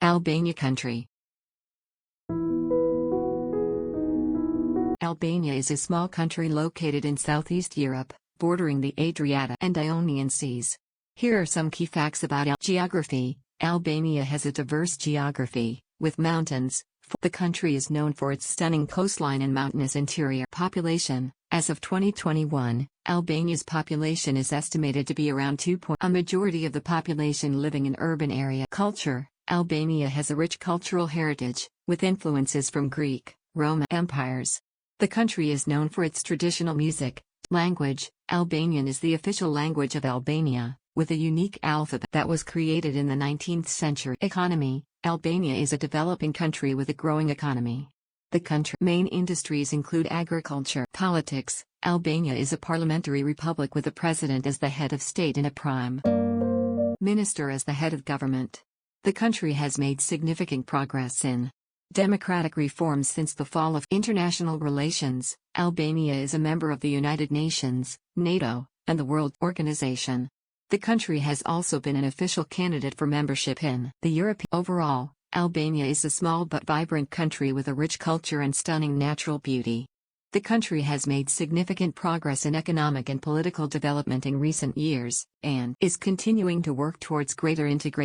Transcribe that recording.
Albania country. Albania is a small country located in Southeast Europe, bordering the Adriatic and Ionian Seas. Here are some key facts about geography. Albania has a diverse geography, with mountains. The country is known for its stunning coastline and mountainous interior. Population. As of 2021, Albania's population is estimated to be around 2. A majority of the population living in urban area. Culture. Albania has a rich cultural heritage, with influences from Greek, Roman empires. The country is known for its traditional music. Language. Albanian is the official language of Albania, with a unique alphabet that was created in the 19th century. Economy. Albania is a developing country with a growing economy. The country's main industries include agriculture. Politics. Albania is a parliamentary republic with a president as the head of state and a prime minister as the head of government. The country has made significant progress in democratic reforms since the fall of international relations. Albania is a member of the United Nations, NATO, and the World Organization. The country has also been an official candidate for membership in the European. Overall, Albania is a small but vibrant country with a rich culture and stunning natural beauty. The country has made significant progress in economic and political development in recent years, and is continuing to work towards greater integration.